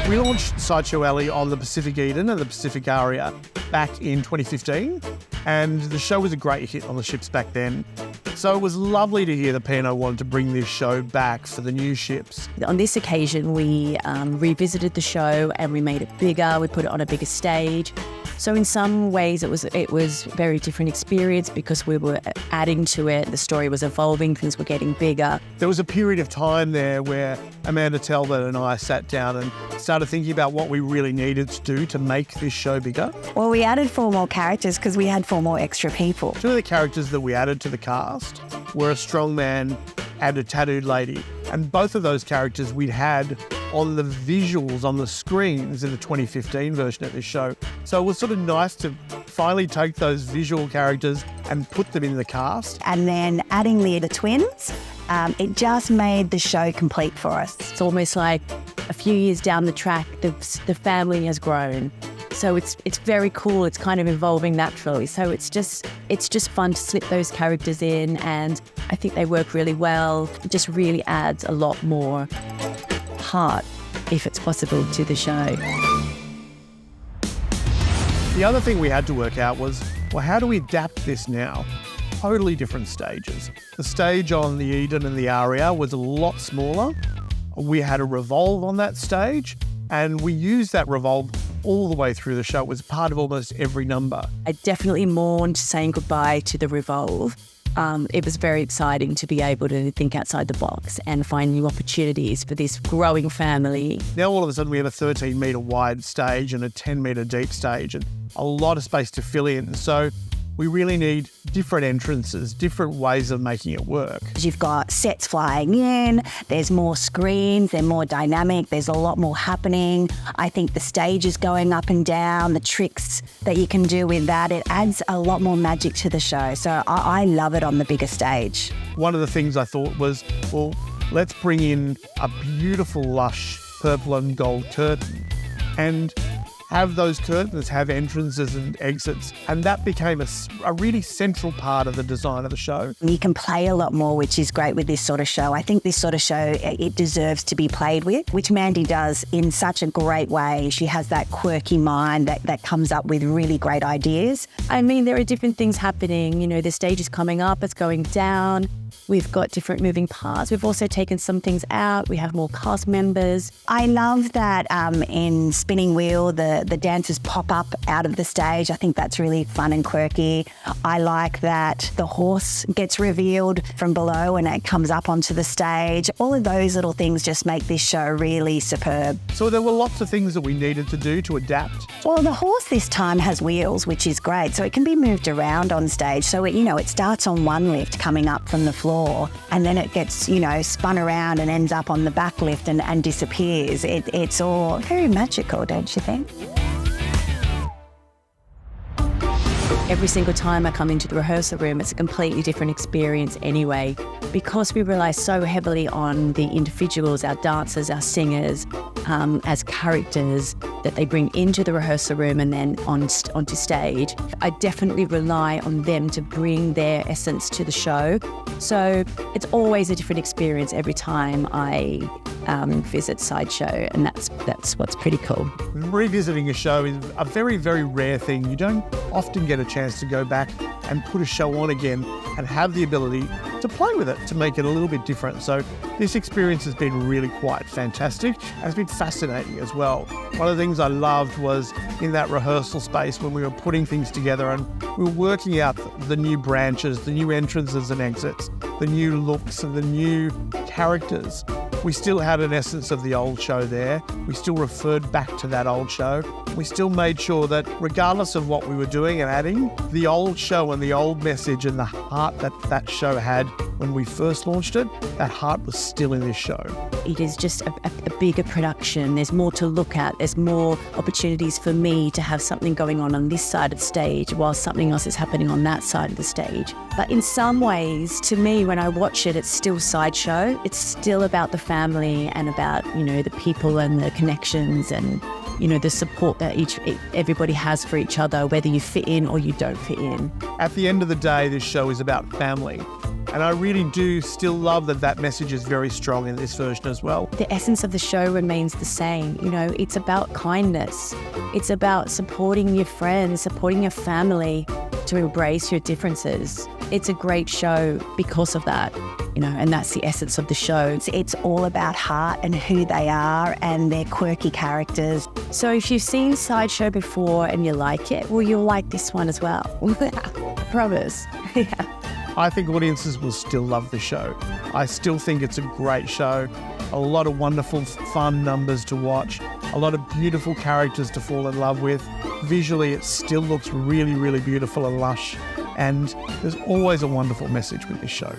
We launched Sideshow Alley on the Pacific Eden and the Pacific Aria back in 2015, and the show was a great hit on the ships back then. So it was lovely to hear that P&O wanted to bring this show back for the new ships. On this occasion, we revisited the show and we made it bigger. We put it on a bigger stage. So in some ways, it was a very different experience because we were adding to it. The story was evolving, things were getting bigger. There was a period of time there where Amanda Talbot and I sat down and started thinking about what we really needed to do to make this show bigger. Well, we added 4 more characters because we had 4 more extra people. 2 of the characters that we added to the cast were a strong man and a tattooed lady. And both of those characters we'd had on the visuals on the screens in the 2015 version of this show. So it was sort of nice to finally take those visual characters and put them in the cast. And then adding the twins, it just made the show complete for us. It's almost like a few years down the track, the family has grown. So it's very cool. It's kind of evolving naturally. So it's just fun to slip those characters in, and I think they work really well. It just really adds a lot more heart, if it's possible, to the show. The other thing we had to work out was, well, how do we adapt this now? Totally different stages. The stage on the Eden and the Aria was a lot smaller. We had a revolve on that stage, and we used that revolve all the way through the show. It was part of almost every number. I definitely mourned saying goodbye to the revolve. It was very exciting to be able to think outside the box and find new opportunities for this growing family. Now all of a sudden we have a 13-metre wide stage and a 10-metre deep stage and a lot of space to fill in. So we really need different entrances, different ways of making it work. You've got sets flying in, there's more screens, they're more dynamic, there's a lot more happening. I think the stage is going up and down, the tricks that you can do with that, it adds a lot more magic to the show. So I love it on the bigger stage. One of the things I thought was, well, let's bring in a beautiful, lush purple and gold curtain and have those curtains have entrances and exits. And that became a really central part of the design of the show. You can play a lot more, which is great with this sort of show. I think this sort of show, it deserves to be played with, which Mandy does in such a great way. She has that quirky mind that comes up with really great ideas. I mean, there are different things happening. You know, the stage is coming up, it's going down. We've got different moving parts. We've also taken some things out. We have more cast members. I love that in Spinning Wheel, the dancers pop up out of the stage. I think that's really fun and quirky. I like that the horse gets revealed from below and it comes up onto the stage. All of those little things just make this show really superb. So there were lots of things that we needed to do to adapt. Well, the horse this time has wheels, which is great. So it can be moved around on stage. So it starts on one lift coming up from the floor, and then it gets, spun around and ends up on the back lift and disappears. It's all very magical, don't you think? Every single time I come into the rehearsal room, it's a completely different experience anyway, because we rely so heavily on the individuals, our dancers, our singers, as characters that they bring into the rehearsal room and then onto stage. I definitely rely on them to bring their essence to the show. So it's always a different experience every time I visit Sideshow, and that's what's pretty cool. Revisiting a show is a very, very rare thing. You don't often get a chance to go back and put a show on again and have the ability to play with it, to make it a little bit different. So this experience has been really quite fantastic. It's been fascinating as well. One of the things I loved was in that rehearsal space when we were putting things together and we were working out the new branches, the new entrances and exits, the new looks and the new characters. We still had an essence of the old show there. We still referred back to that old show. We still made sure that regardless of what we were doing and adding, the old show and the old message and the heart that show had when we first launched it, that heart was still in this show. It is just a bigger production. There's more to look at. There's more opportunities for me to have something going on this side of the stage while something else is happening on that side of the stage. But in some ways, to me, when I watch it, it's still Sideshow. It's still about the family and about, the people and the connections, and the support that everybody has for each other, whether you fit in or you don't fit in. At the end of the day, this show is about family. And I really do still love that message is very strong in this version as well. The essence of the show remains the same. It's about kindness. It's about supporting your friends, supporting your family, to embrace your differences. It's a great show because of that, and that's the essence of the show. It's all about heart and who they are and their quirky characters. So if you've seen Sideshow before and you like it, well, you'll like this one as well. I promise. Yeah. I think audiences will still love the show. I still think it's a great show. A lot of wonderful, fun numbers to watch. A lot of beautiful characters to fall in love with. Visually, it still looks really, really beautiful and lush. And there's always a wonderful message with this show.